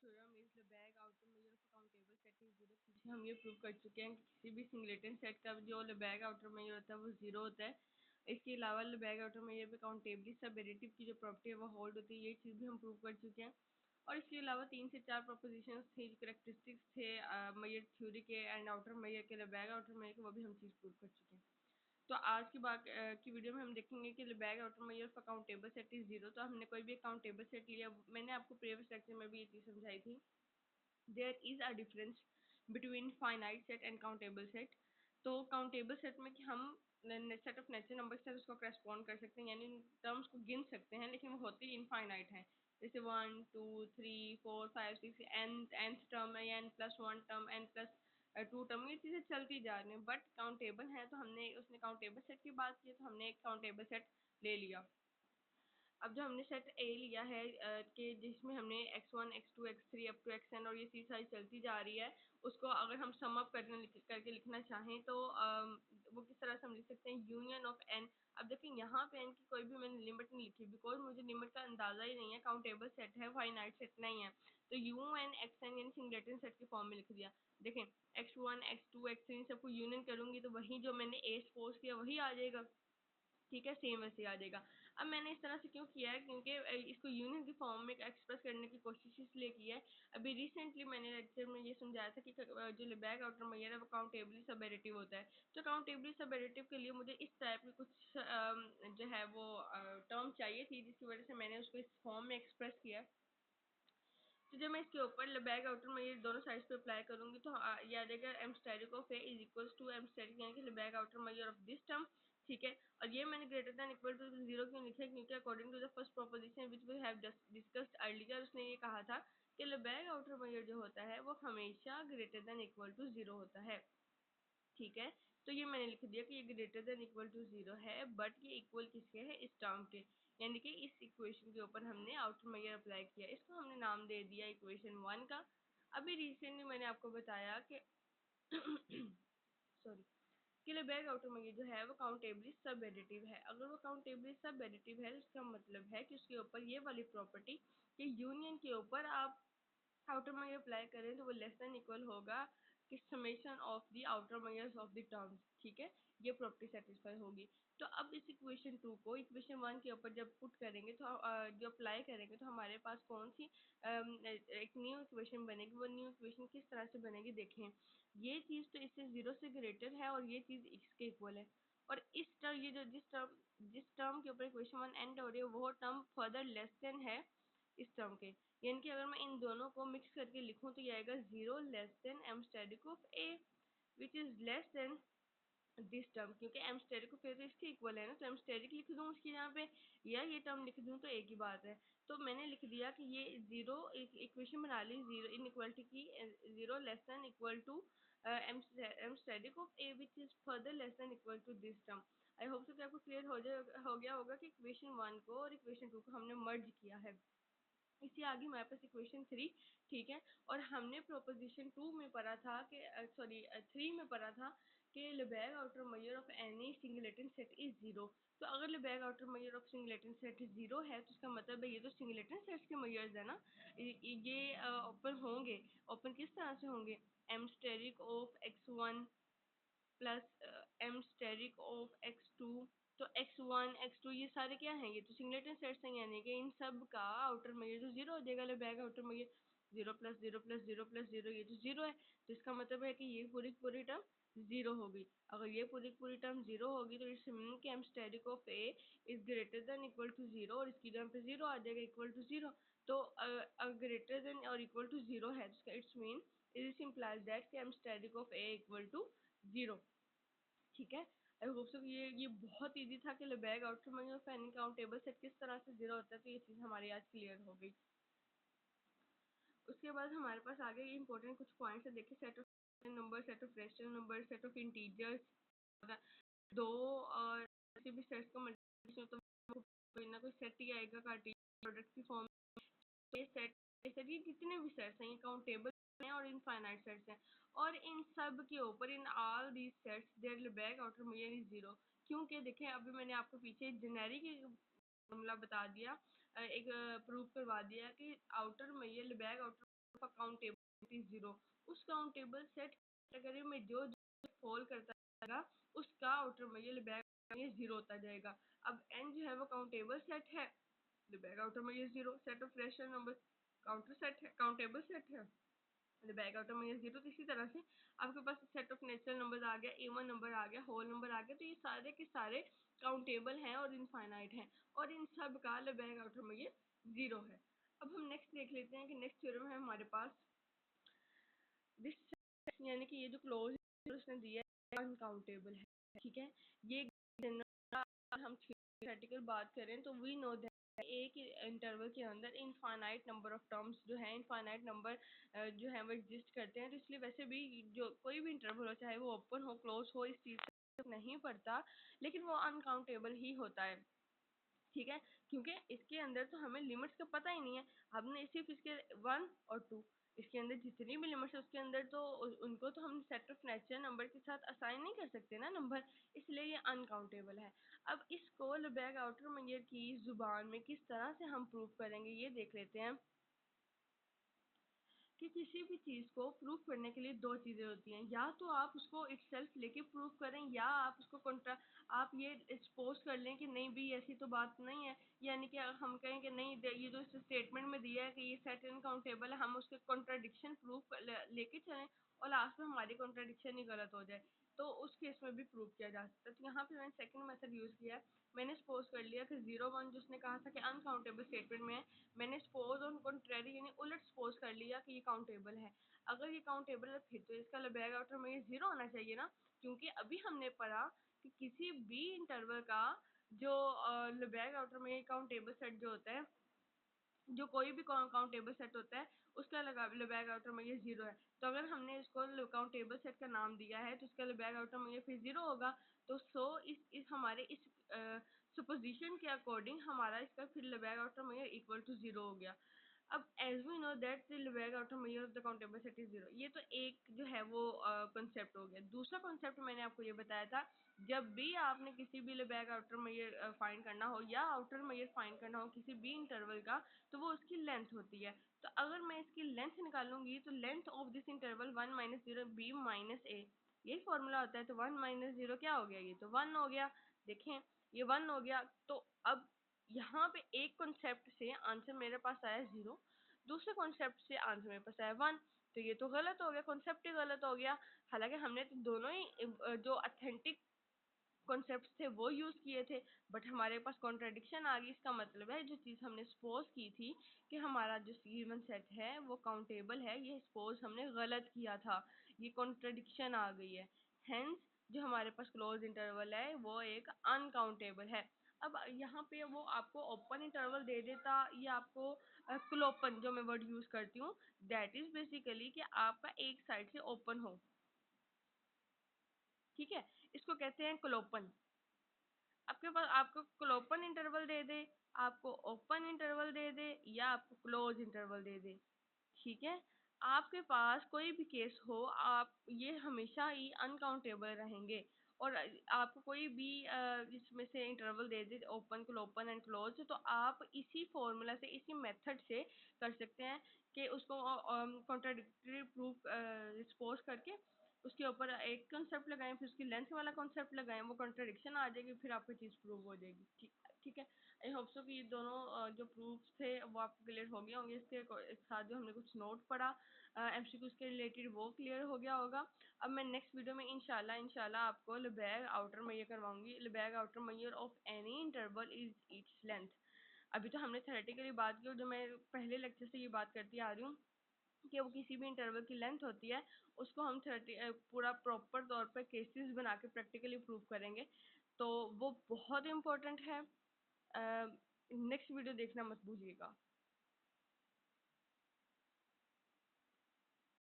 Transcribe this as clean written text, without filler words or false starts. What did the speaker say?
Theorem is Lebesgue outer measure of countable set is zero. पीछे हम ये prove कर चुके हैं कि किसी भी सिंगलेटन सेट का जो लेबेग आउटर मेजर होता है वो जीरो होता है। इसके अलावा लेबेग आउटर मेजर पे काउंटेबली सब एडिटिव की जो प्रॉपर्टी है वो होल्ड होती है, ये चीज़ भी हम प्रूव कर चुके हैं। और इसके अलावा 3 से 4 प्रोपोजिशंस थे, जो करेक्टरिस्टिक्स थे मेजर थ्योरी के एंड आउटर मेजर के, लेबेग आउटर मेजर के, वो भी हम चीज़ प्रूव कर चुके हैं। तो आज की बात की वीडियो में हम देखेंगे कि Lebesgue outer measure of countable set is zero. तो हमने कोई भी काउंटेबल सेट लिया, मैंने आपको प्रीवियस लेक्चर में भी ये चीज़ समझाई थी। There is a difference between finite set and countable set. तो काउंटेबल सेट में कि हम सेट ऑफ नेचुरल नंबर्स से उसको करस्पॉन्ड कर सकते हैं, यानी टर्म्स को गिन सकते हैं, लेकिन वो होती इनफाइनाइट है। जैसे 1 2 3 4 5 6 एन टर्म है, n plus 1 term, n plus 2 term, ये चीज़ें चलती जा रही हैं। बट काउंटेबल है तो हमने उसने काउंटेबल सेट की बात की, तो हमने एक काउंटेबल सेट ले लिया। अब जो हमने सेट ए लिया है कि जिसमें हमने x1 x2 x3 up to xn और ये चीज़ सारी चलती जा रही है, उसको अगर हम सम अप करके लिखना चाहें तो वो किस तरह से हम लिख सकते हैं, यूनियन ऑफ n। अब देखिए यहाँ पे n की कोई भी मैंने लिमिट नहीं लिखी, बिकॉज मुझे लिमिट का अंदाजा ही नहीं है, काउंटेबल सेट है, फाइनाइट सेट नहीं है। तो un xn यानी सिंगलेटन सेट की फॉर्म में लिख दिया। देखें x1 x2 x3 सबको यूनियन करूंगी तो वही जो मैंने a सपोज किया वही आ जाएगा, ठीक है, सेम वैसे आ जाएगा। अब मैंने इस तरह से क्यों किया है, क्योंकि इसको यूनियन की फॉर्म में एक्सप्रेस करने की कोशिश इसलिए की है। अभी रिसेंटली मैंने लेक्चर में ये समझाया था कि जो लेबेग आउटर मेजर है वो काउंटेबली सब एडिटिव होता है। तो काउंटेबली सब एडिटिव के लिए मुझे इस टाइप की कुछ जो है वो टर्म चाहिए थी, जिसकी वजह से मैंने उसको इस फॉर्म में एक्सप्रेस किया। तो जब मैं इसके ऊपर लेबेग आउटर मेजर दोनों साइड्स पे अप्लाई करूंगी तो ये आ जाएगा M asterisk of A is equals to M asterisk यानी कि Lebesgue outer measure of this term, ठीक है। और ये मैंने greater than equal to zero क्यों लिखा है, क्योंकि according to the first proposition which we have discussed earlier, उसने ये कहा था कि लेबेग आउटर मेजर जो होता है वो हमेशा greater than equal to zero होता है, ठीक है। तो ये मैंने लिख दिया कि ये greater than equal to zero है, बट ये इक्वल किसके है, इस टर्म के, यानी कि इस इक्वेशन के ऊपर हमने आउटर मेजर अप्लाई किया, इसको हमने नाम दे दिया इक्वेशन 1 का। अभी रिसेंटली मैंने आपको बताया कि सॉरी कि लेबेग आउटर मेजर जो है वो काउंटेबली सब एडिटिव है। अगर वो काउंटेबली सब एडिटिव है तो इसका मतलब है कि उसके ऊपर ये वाली प्रॉपर्टी कि यूनियन के ऊपर आप आउटर मेजर अप्लाई करें तो वो लेस देन इक्वल होगा कि summation of the outer measures of the terms, ठीक है, ये प्रॉपर्टी सेटिस्फाई होगी। तो अब इस इक्वेशन 2 को इक्वेशन 1 के ऊपर जब पुट करेंगे तो जो अप्लाई करेंगे तो हमारे पास कौन सी एक न्यू इक्वेशन बनेगी। वो न्यू इक्वेशन किस तरह से बनेगी, देखें, ये चीज़ तो इससे जीरो से ग्रेटर है और ये चीज़ इसके इक्वल है, और इस टर्म ये जो जिस टर्म के ऊपर इक्वेशन 1 एंड हो रही है वो टर्म फर्दर लेस देन है इस टर्म के, यानी कि अगर मैं इन दोनों को मिक्स करके लिखूं तो ये आएगा zero less than M asterisk of A which is less than this term, क्योंकि एम स्टेरिक ऑफ ए तो इसके इक्वल है ना, तो एम स्टेरिक लिख दूं उसकी जहाँ पे, या ये टर्म लिख दूं तो एक ही बात है। तो मैंने लिख दिया कि ये जीरो इक्वेशन बना ली जीरो इन इक्वलिटी की, zero less than equal to M asterisk of A which is further less than equal to this term. I hope so कि आपको क्लियर हो गया होगा कि इक्वेशन 1 को और इक्वेशन 2 को हमने मर्ज किया है। इससे आगे हमारे पास इक्वेशन 3, ठीक है। और हमने प्रोपोजिशन 2 में पढ़ा था कि सॉरी 3 में पढ़ा था कि Lebesgue outer measure of any singleton set is zero. तो अगर Lebesgue outer measure of singleton set zero है तो इसका मतलब है ये तो सिंगलेटन सेट्स के मेजर्स है ना, ये ओपन होंगे। ओपन किस तरह से होंगे, M asterisk of x1 plus M asterisk of x2। तो x1 x2 ये सारे क्या हैं, ये तो सिंगलेटन सेट्स हैं, यानी कि इन सब का आउटर मेजर तो जीरो हो जाएगा। Lebesgue outer measure zero plus zero plus zero plus zero, ये तो जीरो है, तो इसका मतलब है कि ये पूरी पूरी टर्म जीरो होगी। अगर ये पूरी पूरी टर्म जीरो होगी तो इट्स मीन कि M asterisk of A is greater than equal to zero, और इसकी टर्म पे जीरो आ जाएगा इक्वल टू जीरो। तो ग्रेटर देन और इक्वल टू जीरो है, it's mean it implies that कि M asterisk of A equal to zero, ठीक है। आई होप सो ये बहुत इजी था कि Lebesgue outer measure of any countable set किस तरह से जीरो होता है, तो ये चीज़ हमारी आज क्लियर हो गई। उसके बाद हमारे पास आगे इंपॉर्टेंट कुछ पॉइंट्स है, देखिए set of number, set of rational number, set of integers, दो और किसी भी सेट्स का मल्टीप्लिकेशन तो कोई ना कोई सेट ही आएगा कार्टेशियन प्रोडक्ट की फॉर्म। तो ये सेट ये जितने भी सेट्स हैं ये काउंटेबल हैं और इनफाइनाइट सेट्स हैं, और इन सब के ऊपर in all these sets there Lebesgue outer measure is zero. क्योंकि देखें अभी मैंने आपको पीछे जेनेरिक फॉर्मूला बता दिया, एक प्रूव करवा दिया कि outer measure Lebesgue outer countable zero, उस काउंटेबल सेट कैटेगरी में जो फॉल करता जाएगा उसका आउटर मेजर लेबैक ये जीरो होता जाएगा। अब एन जो है वो काउंटेबल सेट है, Lebesgue outer measure zero, set of rational number countable set है, काउंटेबल सेट है, बैक आउटर में जीरो। तो इसी तरह से आपके पास सेट ऑफ नेचुरल नंबर आ गया, इवन नंबर आ गया, होल नंबर आ गया, तो ये सारे के सारे काउंटेबल हैं और इनफाइनाइट हैं और इन सब का बैक आउटर में ये जीरो है। अब हम नेक्स्ट देख लेते हैं कि नेक्स्ट थ्योरम है हमारे पास दिस, यानी कि ये जो क्लोज उसने दिया है अनकाउंटेबल है, ठीक है। ये हम थ्योरेटिकल बात करें तो वी नो दैट एक इंटरवल के अंदर इनफाइनाइट नंबर ऑफ टर्म्स जो है, इनफाइनाइट नंबर जो है वो एग्जिस्ट करते हैं। तो इसलिए वैसे भी जो कोई भी इंटरवल हो, चाहे वो ओपन हो क्लोज हो, इस चीज से नहीं पड़ता, लेकिन वो अनकाउंटेबल ही होता है, ठीक है। क्योंकि इसके अंदर तो हमें लिमिट्स का पता ही नहीं है, हमने सिर्फ इसके 1 और 2, इसके अंदर जितनी भी लिमिट्स है उसके अंदर तो उनको तो हम सेट ऑफ नेचुरल नंबर के साथ असाइन नहीं कर सकते ना नंबर, इसलिए ये अनकाउंटेबल है। अब इसको लेबैक आउटर मेजर की जुबान में किस तरह से हम प्रूव करेंगे ये देख लेते हैं कि किसी भी चीज को प्रूव करने के लिए दो चीजें होती हैं, या तो आप उसको इटसेल्फ लेके प्रूव करें, या आप उसको कंट्रा आप ये सपोज कर लें कि नहीं भी ऐसी तो बात नहीं है, यानी कि हम कहें कि नहीं ये जो स्टेटमेंट में दिया है कि ये सेट अनकाउंटेबल है, हम उसके कॉन्ट्राडिक्शन प्रूफ लेके चलें और लास्ट में हमारी कॉन्ट्राडिक्शन ही गलत हो जाए, तो उस केस में भी प्रूव किया जा सकता है। तो यहाँ पे मैंने सेकंड मेथड यूज किया है, मैंने सपोज कर लिया कि 0 1 जिसने कहा था कि अनकाउंटेबल स्टेटमेंट में है, मैंने सपोज ऑन कॉन्ट्रेरी यानी उलट सपोज कर लिया कि ये काउंटेबल है। अगर ये काउंटेबल है फिर तो इसका लेबैक आउटर में ये जीरो होना चाहिए ना, क्योंकि अभी हमने पढ़ा कि किसी भी इंटरवल का जो लेबैक आउटर में काउंटेबल सेट जो होता है, जो कोई भी काउंटेबल सेट होता है उसका लेबैक आउटर में ये जीरो है। तो अगर हमने इसको काउंटेबल सेट का नाम दिया है तो इसका लेबैक आउटर में ये फिर जीरो होगा। तो इस हमारे इस सुपोजिशन के अकॉर्डिंग हमारा इसका फिर लेबैक आउटर में इक्वल टू जीरो हो गया। अब as we know that the Lebesgue outer measure of the countable set is zero, ये तो एक जो है वो कॉन्सेप्ट हो गया। दूसरा कॉन्सेप्ट मैंने आपको ये बताया था, जब भी आपने किसी भी लेबैक आउटर मेजर फाइंड करना हो या आउटर मेजर फाइंड करना हो किसी भी इंटरवल का, तो वो उसकी लेंथ होती है। तो अगर मैं इसकी लेंथ निकालूंगी तो length of this interval 1 - 0 b - a, यही फॉर्मूला होता है। तो 1 - 0 क्या हो गया, ये तो 1 हो गया, देखें ये 1 हो गया। तो अब यहाँ पे एक कॉन्सेप्ट से आंसर मेरे पास आया 0, दूसरे कॉन्सेप्ट से आंसर मेरे पास आया 1, तो ये तो गलत हो गया, कॉन्सेप्ट ही गलत हो गया। हालांकि हमने तो दोनों ही जो अथेंटिक कॉन्सेप्ट थे वो यूज किए थे, बट हमारे पास कॉन्ट्रडिक्शन आ गई। इसका मतलब है जो चीज हमने सपोज की थी कि हमारा जो गिवन सेट है वो काउंटेबल है, ये सपोज हमने गलत किया था, ये कॉन्ट्रडिक्शन आ गई है। हेंस जो हमारे पास क्लोज इंटरवल है वो एक अनकाउंटेबल है। अब यहाँ पे वो आपको ओपन इंटरवल दे देता या आपको क्लोपन, जो मैं वर्ड यूज करती हूँ, दैट इज बेसिकली कि आपका एक साइड से ओपन हो, ठीक है, इसको कहते हैं क्लोपन। आपके पास आपको क्लोपन इंटरवल दे दे, आपको ओपन इंटरवल दे दे, या आपको क्लोज इंटरवल दे दे, ठीक है, आपके पास कोई भी केस हो, आप ये हमेशा ही अनकाउंटेबल रहेंगे। और आपको कोई भी इसमें से इंटरवल दे दे ओपन क्लोपन एंड क्लोज, तो आप इसी फॉर्मूला से इसी मेथड से कर सकते हैं कि उसको कॉन्ट्राडिक्टरी प्रूफ सपोज करके उसके ऊपर एक कॉन्सेप्ट लगाएं, फिर उसकी लेंथ वाला कॉन्सेप्ट लगाएं, वो कॉन्ट्रडिक्शन आ जाएगी, फिर आपकी चीज़ प्रूव हो जाएगी। ठीक, ठीक है। आई होप सो कि ये दोनों जो प्रूफ्स थे वो आपको क्लियर हो गया होंगे। इसके साथ जो हमने कुछ नोट पढ़ा एमसीक्यूज के रिलेटेड वो क्लियर हो गया होगा। अब मैं नेक्स्ट वीडियो में इंशाल्लाह आपको लेबैक आउटर मेजर करवाऊंगी। Lebesgue outer measure of any interval is its length. अभी तो हमने थ्योरेटिकली बात की, और जो मैं पहले लेक्चर से ये बात करती आ रही हूँ कि वो किसी भी इंटरवल की लेंथ होती है, उसको हम पूरा प्रॉपर तौर पर केसेस बना के प्रैक्टिकली प्रूव करेंगे, तो वो बहुत इम्पोर्टेंट है। नेक्स्ट वीडियो देखना मत भूलिएगा।